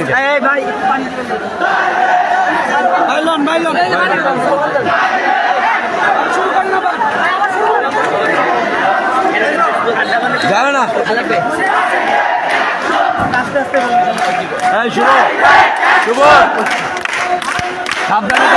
ভাই জানে না শুভ শুভ সাবধানে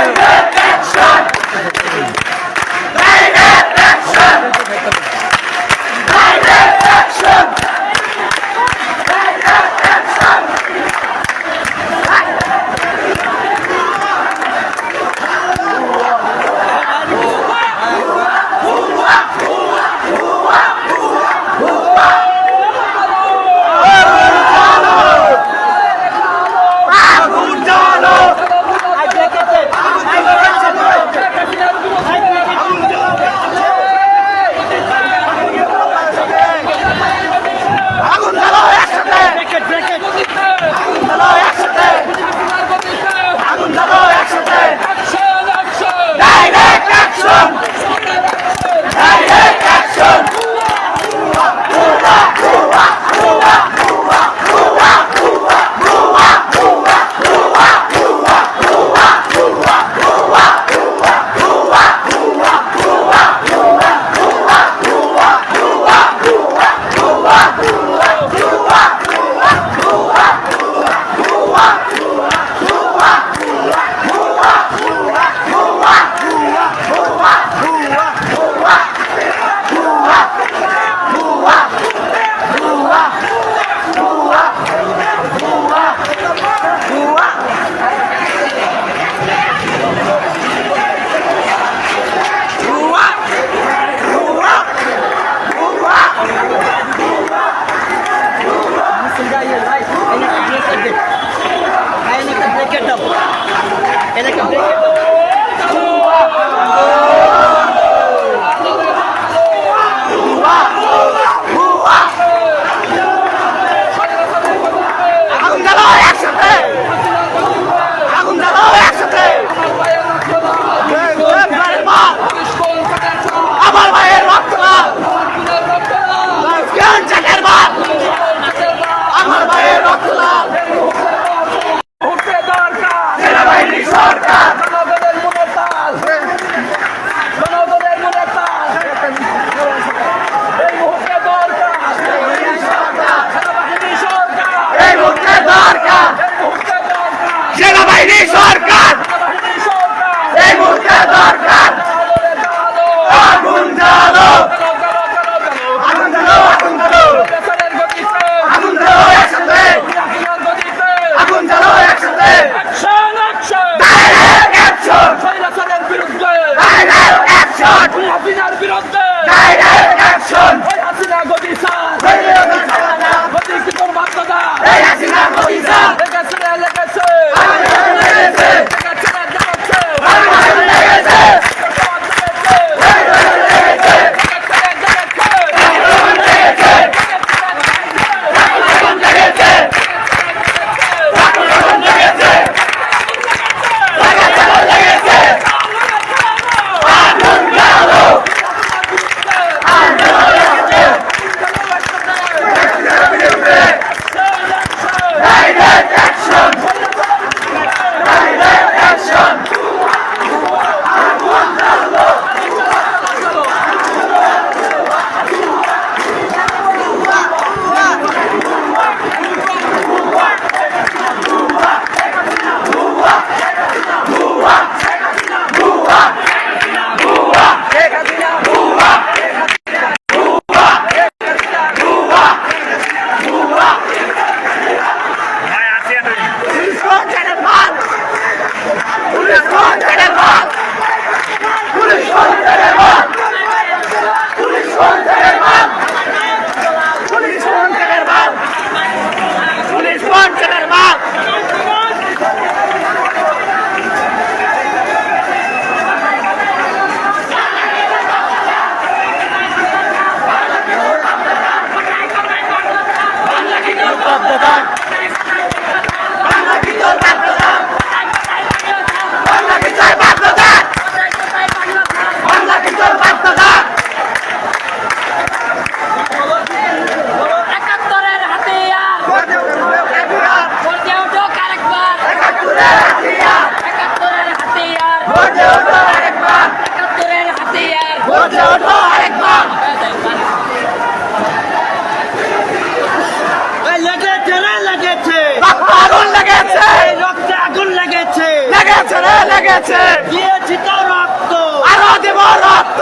লেগেছে, দিয়েছি তো রক্ত, আরো দেব রক্ত,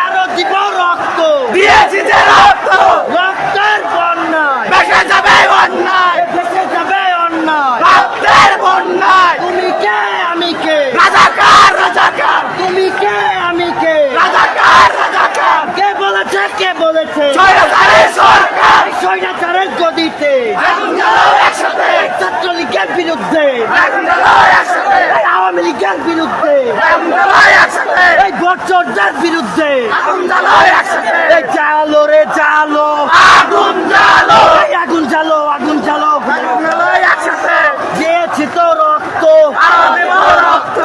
আরো দিব রক্ত, দিয়েছি যে রক্ত, রক্তের বন্যায় ভেসে যাবে অন্যায়, ভেসে যাবে অন্যায়। রক্তের বন্যায়। তুমি কে আমি কে, রাজাকার রাজাকার, তুমি কে আমি কে, রাজাকার রাজাকার, কে বলেছে কে বলেছে স্বৈরাচারের সরকার, স্বৈরাচারের গদিতে আগুন জ্বালাও একসাথে, ছাত্রলীগের বিরুদ্ধে, আগুন জ্বালাও একসাথে, আওয়ামী লীগের বিরুদ্ধে, আগুন জ্বালাও একসাথে, এই বর্ষদের বিরুদ্ধে, আগুন জ্বালাও একসাথে, এই জালো রে জালো, আগুন জ্বালো, এই আগুন জ্বালো আগুন জ্বালো, আগুন জ্বালাও একসাথে, দিয়েছি তো রক্ত, আরো দেব রক্ত,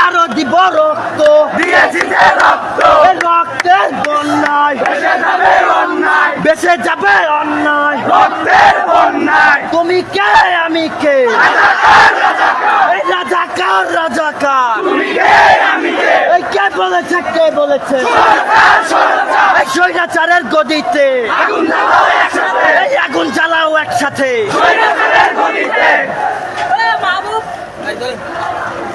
আরো দিব রক্ত, দিয়েছি যে রক্ত, এই রক্তের বন্যায় ভেসে যাবে অন্যায়, বেঁচে যাবে অন্যায়। রক্তের বন্যায়। তুমি কে আমি কে, রাজাকার রাজাকার, এই রাজাকার রাজাকার, তুমি কে আমি কে, এই কে বলেছে কে বলেছে সরকার সরকার, এই স্বৈরাচারের গদিতে, আগুন জ্বালাও একসাথে, এই আগুন জ্বালাও একসাথে। স্বৈরাচারের গদিতে।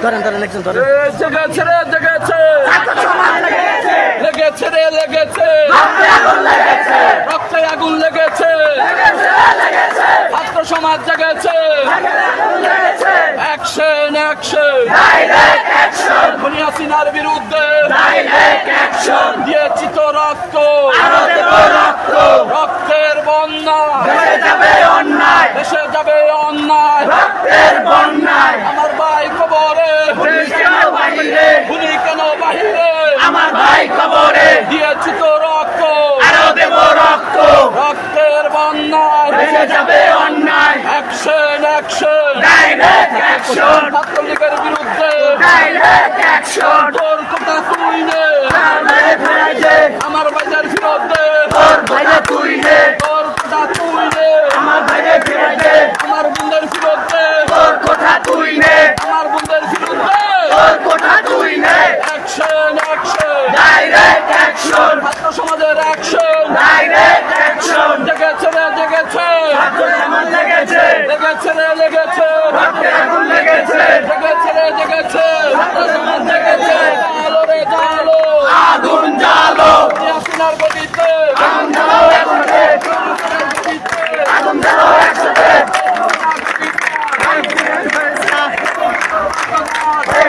ধরেন ধরেন একজন ধরেন। জেগেছে রে জেগেছে, ছাত্র সমাজ লেগেছে, লেগেছে রে লেগেছে, রক্তে আগুন লেগেছে, রক্তে আগুন লেগেছে, লেগেছে লেগেছে, ছাত্র সমাজ জেগেছে, লেগেছে, অ্যাকশন অ্যাকশন, ডাইরেক্ট অ্যাকশন, খুনি হাসিনার বিরুদ্ধে ডাইরেক্ট অ্যাকশন, দিয়েছি তো রক্ত, আরো দেব রক্ত, রক্তের বন্যা, ভেসে যাবে অন্যায়, দেশে যাবে অন্যায়, রক্তের বন্যায়। আমার ভাই খবরে, পুলিশ কেন বাহিরে, খুনি কেন বাহিরে, আমার ভাই খবরে, দিয়েছি তো রক্ত, আরো দেব রক্ত, রক্তের বন্যায়, ভেসে যাবে অন্যায়, অ্যাকশন অ্যাকশন, ডাইরেক্ট অ্যাকশন, ছাত্রলীগের বিরুদ্ধে ডাইরেক্ট অ্যাকশন, তোর কথা তুই নে, মেরে ফেলাই দে, আমার ভাইদের বিরুদ্ধে তোর ভাইরে তুই নে, তোর কথা তুই নে, আমার ভাইরে ফিরে দে, আমার বোনদের বিরুদ্ধে তোর কথা তুই নে, আমার বোনদের বিরুদ্ধে তোর কথা তুই নে, অ্যাকশন অ্যাকশন, ডাইরেক্ট অ্যাকশন, ছাত্র সমাজের অ্যাকশন, ডাইরেক্ট অ্যাকশন, জেগেছে রে জেগেছে, ছাত্র সমাজ লেগেছে, লেগেছে রে লেগেছে, রক্তে আগুন লেগেছে, জেগেছে রে জেগেছে, ছাত্র সমাজ লেগেছে, জালো রে জালো, আগুন জ্বালো, হাসিনার গদিতে, আগুন জ্বালো একসাথে, আগুন জ্বালো একসাথে,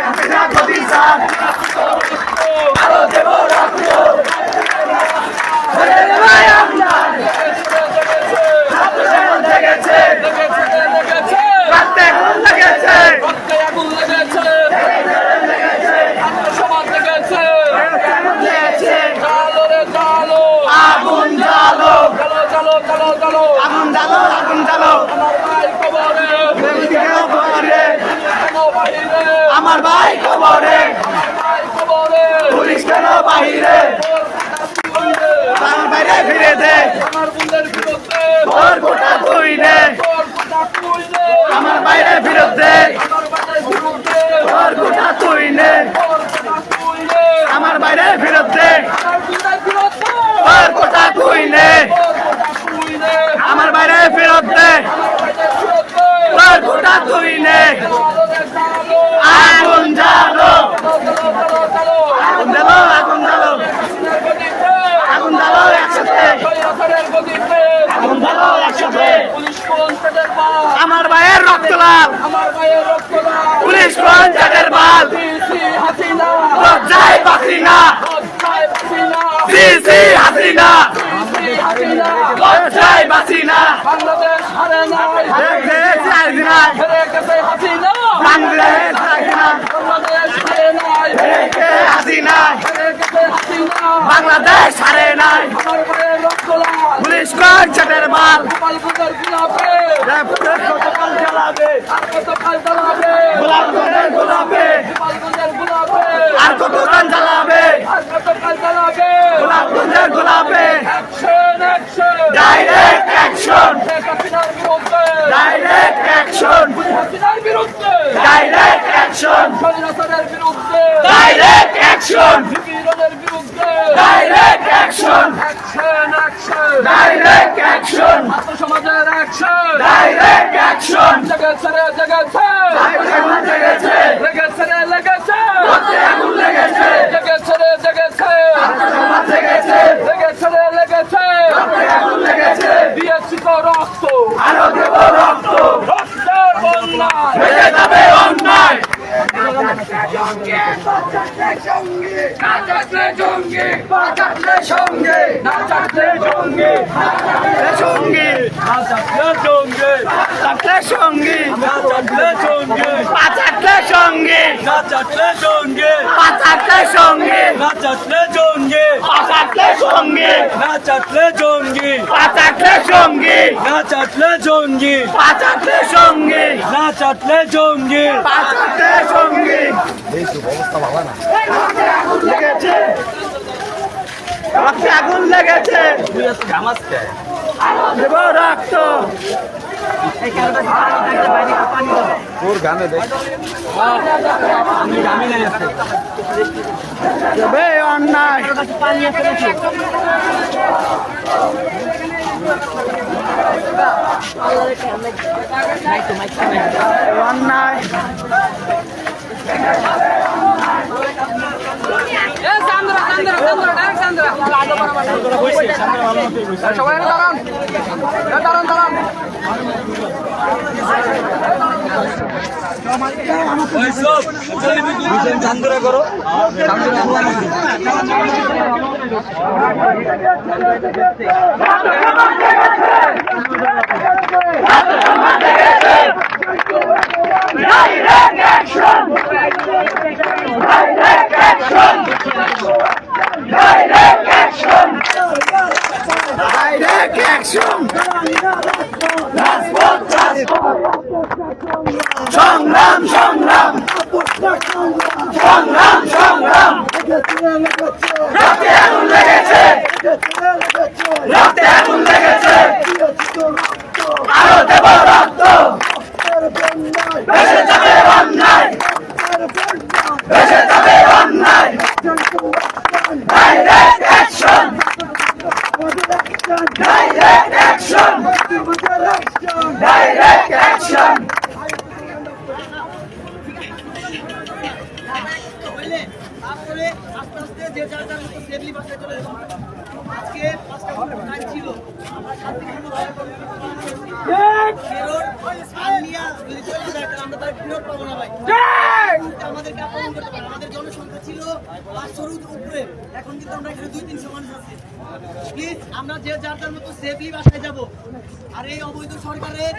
হাসিনা গদি সাথ, আরো দেব রক্ত, ভরে দেবে অন্যায়, ছাত্র সমাজ লেগেছে, লেগেছে রে লেগেছে, রক্তে আগুন লেগেছে, রক্তে আগুন লেগেছে, ছাত্র সমাজ লেগেছে, লেগেছে, জালো রে জালো, আগুন জ্বালো, জালো জালো জালো জালো, আগুন জ্বালো, আগুন জ্বালো, আমার ভাই খবরে, কেন বাহিরে, আমার ভাই খবরে, আমার ভাই খবরে, পুলিশ কেন বাহিরে, তোর কথা তুই নে, আমার বাইরে ফিরে দে, আমার বোনদের বিরুদ্ধে তোর গোটা তুই নে, তোর কথা তুই নে, আমার বাইরে ফিরে দে, আমার ভাইদের বিরুদ্ধে তোর গোটা তুই নে, তোর কথা তুই নে, আমার বাইরে ফিরে দে, আমার বোনদের বিরুদ্ধে তোর গোটা তুই নে, তোর কথা তুই নে, আমার বাইরে ফিরে দে, আমার ভাইদের বিরুদ্ধে তোর গোটা তুই নে, জালো রে জালো, আগুন জ্বালো, জালো জালো জালো, আগুন জ্বালো, আগুন জ্বালো, হাসিনার গদিতে, আগুন জ্বালো একসাথে, স্বৈরাচারের গদিতে, আগুন জ্বালো একসাথে, পুলিশ কোন পেটের বাল, আমার ভাইয়ের রক্ত লাল, আমার ভাইয়ের রক্ত লাল, পুলিশ কোন জাতের বাল, সিসি হাসিনা, লজ্জায় বাঁচি না, লজ্জায় হাসিনা, সিসি হাসিনা, সিসি হাসিনা, লজ্জায় বাঁচি না, বাংলাদেশ হারে নাই, দেশ হাসিনা, হেরে গেছে হাসিনা, বাংলাদেশ হাসিনা, বাংলাদেশ হারে নাই, হাসিনা, হেরে গেছে হাসিনা, বাংলাদেশ হারে নাই, আমার ভাইয়ের রক্ত লাল, পুলিশ কোন জাতের বাল, গোপালগঞ্জের গোলাপে, গতকাল জ্বালাবে, আর কতকাল জ্বালাবে, গোলাপগঞ্জের গোলাপে, গোপালগঞ্জের গোলাপে, আর কতক্ষণ জ্বালাবে, আর কতকাল জ্বালাবে, গোলাপগঞ্জের গোলাপে, action action, direct action, Sheikh হাসিনার বিরুদ্ধে, ডাইরেক্ট অ্যাকশন, হাসিনার বিরুদ্ধে, ডাইরেক্ট অ্যাকশন, স্বাধীনতার বিরুদ্ধে, ডাইরেক্ট অ্যাকশন, বিপিনের বিরুদ্ধে, direct action, action action, direct action, ছাত্র সমাজের অ্যাকশন, ডাইরেক্ট অ্যাকশন, জেগেছে রে জেগেছে, জেগেছে, লেগেছে রে লেগেছে, কত সঙ্গে সঙ্গে জঙ্গে থাকলে সঙ্গে চাটলে জঙ্গে থাকলে সঙ্গে না চাটলে জঙ্গে থাকলে সঙ্গে চাটলে জঙ্গে থাকলে সঙ্গে না চাটলে জঙ্গি থাকলে সঙ্গে না চাটলে জঙ্গি থাকলে সঙ্গে না চাটলে জঙ্গি থাকলে সঙ্গে লেগেছে রক্তে আগুন লেগেছে দেব রক্ত দেবে অন্যায় অন্যায় চান্দরা করো Direct action! Direct action! Direct action! Direct action! রাজপথ রাজপথ সংগ্রাম সংগ্রাম সংগ্রাম সংগ্রাম রক্তে আগুন লেগেছে রক্তে আগুন লেগেছে আরো দেব রক্ত ভেসে যাবে অন্যায় ভেসে যাবে অন্যায় direct action direct action direct action আমাদের জনসংখ্যা ছিল 500-র উপরে, এখন কিন্তু আমরা এখানে 200-300 মানুষ আছি। প্লিজ আমরা যে যার যার মতো সেফলি বাসায় যাব। আর এই অবৈধ সরকারের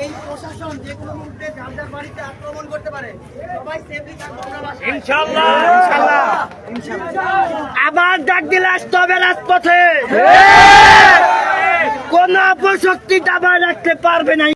এই প্রশাসন যে কোনো মুহূর্তে যার যার বাড়িতে আক্রমণ করতে পারে, সবাই সেফলি থাকবো আমরা বাসায়। ইনশাআল্লাহ আবার ডাক দিলে আসতে হবে রাজপথে। কোন অপশক্তি দাবা রাখতে পারবে না